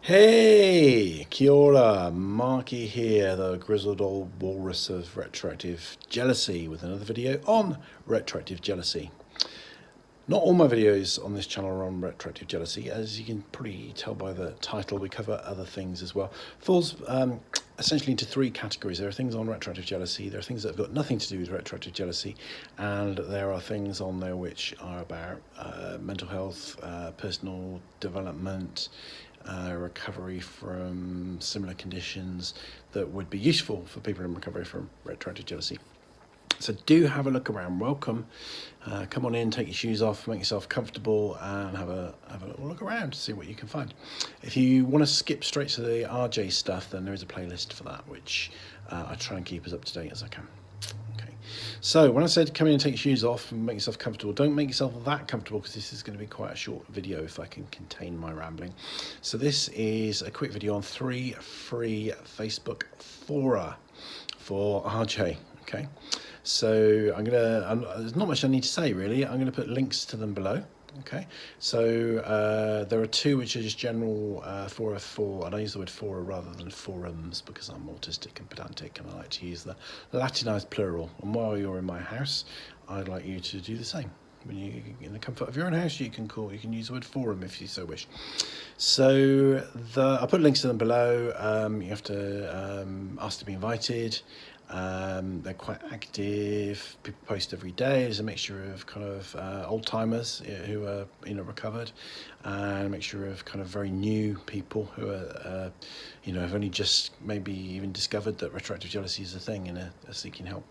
Hey, kia ora, Markie here, the grizzled old walrus of retroactive jealousy with another video on retroactive jealousy. Not all my videos on this channel are on retroactive jealousy. As you can probably tell by the title, we cover other things as well. Falls essentially into three categories. There are things on retroactive jealousy, there are things that have got nothing to do with retroactive jealousy, and there are things on there which are about mental health, personal development, recovery from similar conditions that would be useful for people in recovery from retroactive jealousy. So do have a look around. Welcome. Come on in, take your shoes off, make yourself comfortable, and have a little look around to see what you can find. If you want to skip straight to the RJ stuff, then there is a playlist for that, which I try and keep as up to date as I can. Okay. So when I said come in and take your shoes off and make yourself comfortable, don't make yourself that comfortable because this is going to be quite a short video if I can contain my rambling. So this is a quick video on 3 free Facebook fora for RJ. Okay. So there's not much I need to say really. I'm gonna put links to them below. Okay, so there are 2 which are just general fora for, and I use the word fora rather than forums because I'm autistic and pedantic and I like to use the Latinized plural. And while you're in my house, I'd like you to do the same. When you in the comfort of your own house, you can use the word forum if you so wish. So I'll put links to them below. You have to ask to be invited. They're quite active. People post every day. There's a mixture of kind of old timers who are recovered, and a mixture of kind of very new people who are have only just maybe even discovered that retroactive jealousy is a thing and are seeking help.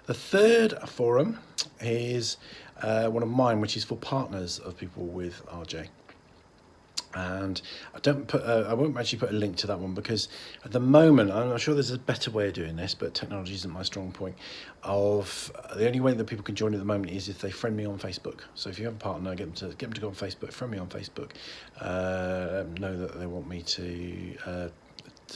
The third forum is one of mine, which is for partners of people with RJ. And I won't actually put a link to that one because at the moment I'm not sure there's a better way of doing this, but technology isn't my strong point. The only way that people can join at the moment is if they friend me on Facebook. So if you have a partner, get them to go on Facebook, friend me on Facebook, know that they want me to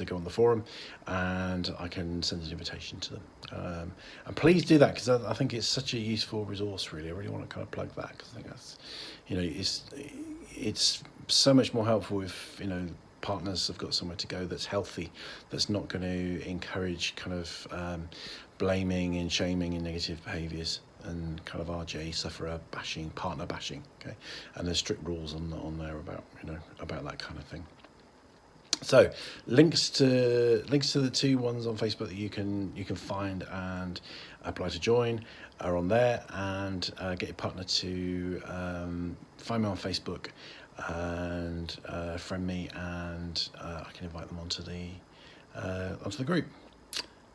go on the forum, and I can send an invitation to them. And please do that because I think it's such a useful resource. Really, I really want to kind of plug that because I think that's, it's so much more helpful if partners have got somewhere to go that's healthy, that's not going to encourage kind of blaming and shaming and negative behaviours and kind of RJ sufferer bashing, partner bashing. Okay, and there's strict rules on there about about that kind of thing. So links to the 2 ones on Facebook that you can find and apply to join are on there, and get your partner to find me on Facebook and friend me, and I can invite them onto the group.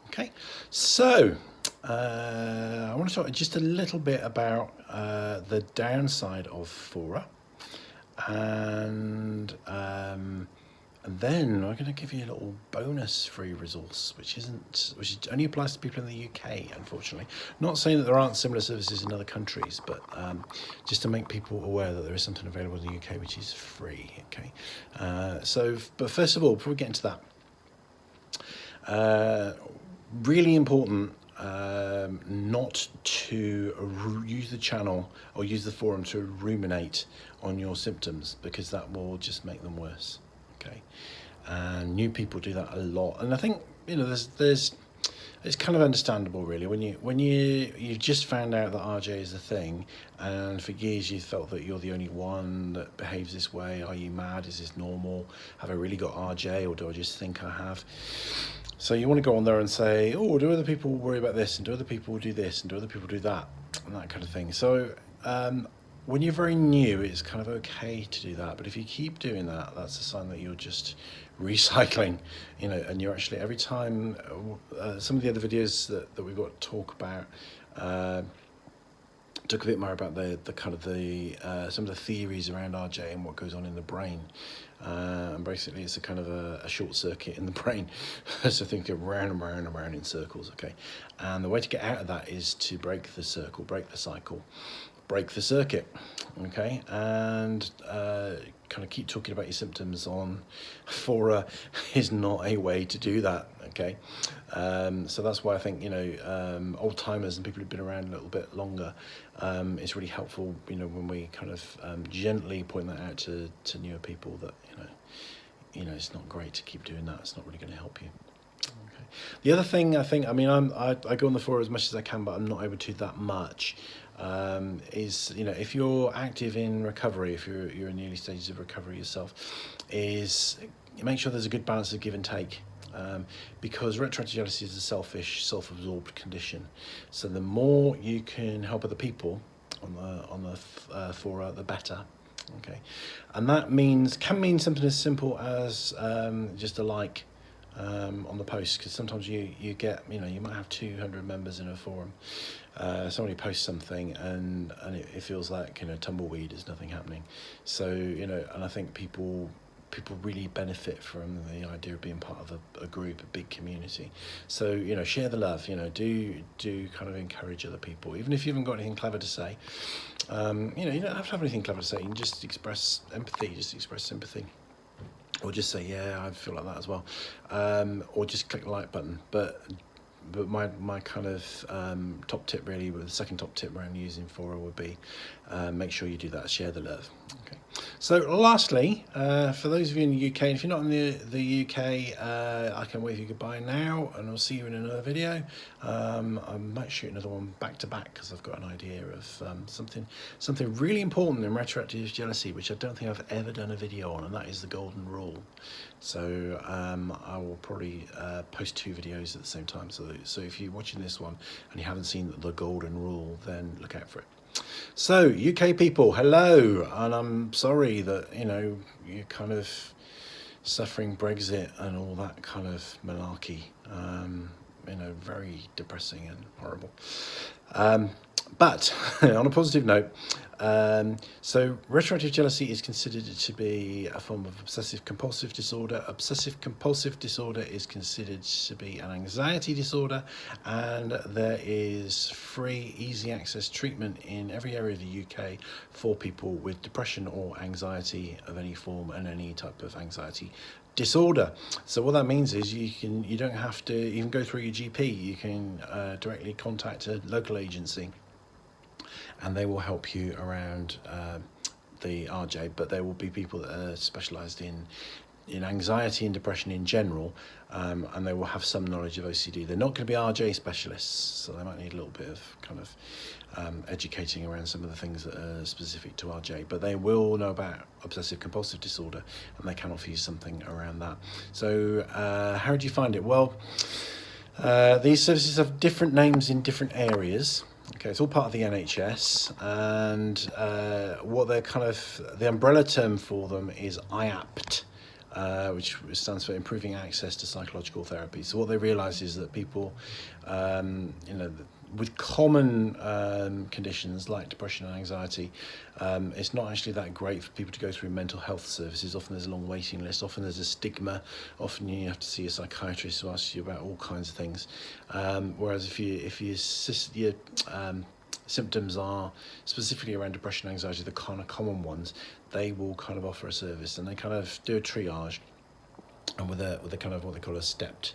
Okay, so I want to talk just a little bit about the downside of fora, and then I'm going to give you a little bonus free resource, which only applies to people in the UK, unfortunately. Not saying that there aren't similar services in other countries, but just to make people aware that there is something available in the UK which is free. Okay, but first of all, before we get into that, really important not to use the channel or use the forum to ruminate on your symptoms, because that will just make them worse. Okay, and new people do that a lot, and I think there's it's kind of understandable really when you've just found out that RJ is a thing, and for years you felt that you're the only one that behaves this way. Are you mad? Is this normal? Have I really got RJ, or do I just think I have? So you want to go on there and say, oh, do other people worry about this, and do other people do this, and do other people do that, and that kind of thing. So when you're very new, it's kind of okay to do that, but if you keep doing that, that's a sign that you're just recycling, and you're actually, every time, some of the other videos that we've got to talk about, talk a bit more about the kind of some of the theories around RJ and what goes on in the brain, and basically it's a kind of a short circuit in the brain, so think of round and round and round in circles. Okay, and the way to get out of that is to break the circle, break the cycle, break the circuit. Okay, and kind of keep talking about your symptoms on fora is not a way to do that. Okay, so that's why I think old timers and people who've been around a little bit longer, it's really helpful when we kind of gently point that out to newer people that you know, it's not great to keep doing that. It's not really going to help you. Okay. The other thing I think, I mean, I go on the forum as much as I can, but I'm not able to that much. Is, you know, if you're active in recovery, if you're in the early stages of recovery yourself, is make sure there's a good balance of give and take. Because retroactive jealousy is a selfish, self-absorbed condition. So the more you can help other people on the fora, the better. Okay, and that can mean something as simple as just a like on the post, because sometimes you get, you know, you might have 200 members in a forum. Somebody posts something and it feels like, you know, tumbleweed, there's nothing happening. So, you know, and I think people really benefit from the idea of being part of a group, a big community. So, you know, share the love, you know, do kind of encourage other people, even if you haven't got anything clever to say. You know, you don't have to have anything clever to say. You can just express empathy, just express sympathy, or just say, yeah, I feel like that as well, or just click the like button. But my kind of top tip, really, the second top tip around using fora would be make sure you do that, share the love. Okay. So lastly, for those of you in the UK, if you're not in the UK, I can wave you goodbye now, and I'll see you in another video. I might shoot another one back to back, because I've got an idea of something really important in retroactive jealousy, which I don't think I've ever done a video on, and that is the golden rule. So I will probably post 2 videos at the same time. So if you're watching this one and you haven't seen the golden rule, then look out for it. So UK people, hello, and I'm sorry that, you know, you're kind of suffering Brexit and all that kind of malarkey. You know, very depressing and horrible. But on a positive note, so retroactive jealousy is considered to be a form of obsessive compulsive disorder. Obsessive compulsive disorder is considered to be an anxiety disorder, and there is free, easy access treatment in every area of the UK for people with depression or anxiety of any form and any type of anxiety disorder. So what that means is you don't have to even go through your GP. You can directly contact a local agency, and they will help you around the RJ. But there will be people that are specialised in anxiety and depression in general, and they will have some knowledge of OCD. They're not going to be RJ specialists, so they might need a little bit of kind of educating around some of the things that are specific to RJ, but they will know about obsessive compulsive disorder, and they can offer you something around that. So how do you find it? Well, these services have different names in different areas. Okay, it's all part of the NHS, and what they're kind of, the umbrella term for them is IAPT, which stands for Improving Access to Psychological Therapy. So what they realise is that people, you know, with common conditions like depression and anxiety, it's not actually that great for people to go through mental health services. Often there's a long waiting list, often there's a stigma, often you have to see a psychiatrist who asks you about all kinds of things. Whereas if your symptoms are specifically around depression and anxiety, the kind of common ones, they will kind of offer a service, and they kind of do a triage, and with a kind of what they call a stepped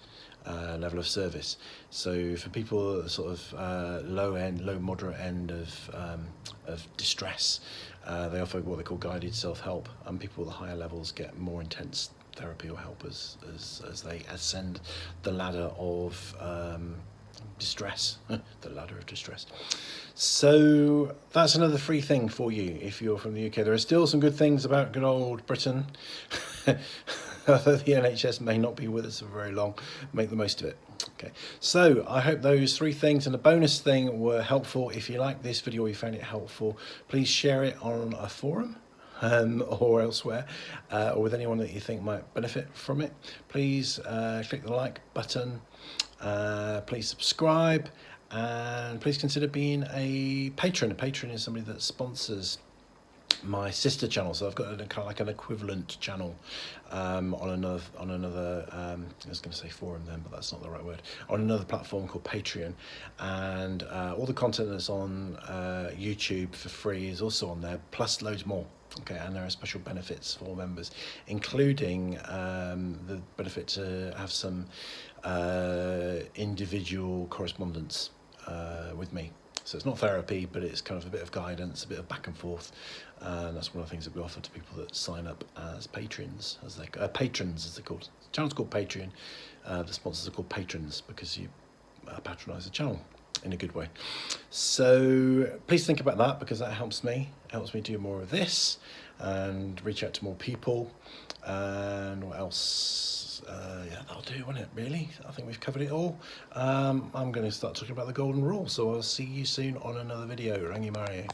level of service. So for people sort of low moderate end of distress, they offer what they call guided self-help, and people with the higher levels get more intense therapy or help as they ascend the ladder of distress, the ladder of distress. So that's another free thing for you if you're from the UK. There are still some good things about good old Britain. Although the NHS may not be with us for very long, make the most of it. Okay, so I hope those 3 things and a bonus thing were helpful. If you like this video or you found it helpful, please share it on a forum or elsewhere, or with anyone that you think might benefit from it. Please click the like button, please subscribe, and please consider being a patron. A patron is somebody that sponsors my sister channel, so I've got a kind of like an equivalent channel on another I was going to say forum then, but that's not the right word, on another platform called Patreon, and all the content that's on YouTube for free is also on there, plus loads more. Okay, and there are special benefits for members, including the benefit to have some individual correspondence with me So it's not therapy, but it's kind of a bit of guidance, a bit of back and forth, and that's one of the things that we offer to people that sign up as patrons, as they patrons as they're called. The channel's called Patreon. The sponsors are called patrons because you patronise the channel in a good way. So please think about that, because that helps me. It helps me do more of this and reach out to more people. And what else? Yeah, that'll do, won't it, really? I think we've covered it all. I'm going to start talking about the golden rule, so I'll see you soon on another video. Rangimarie.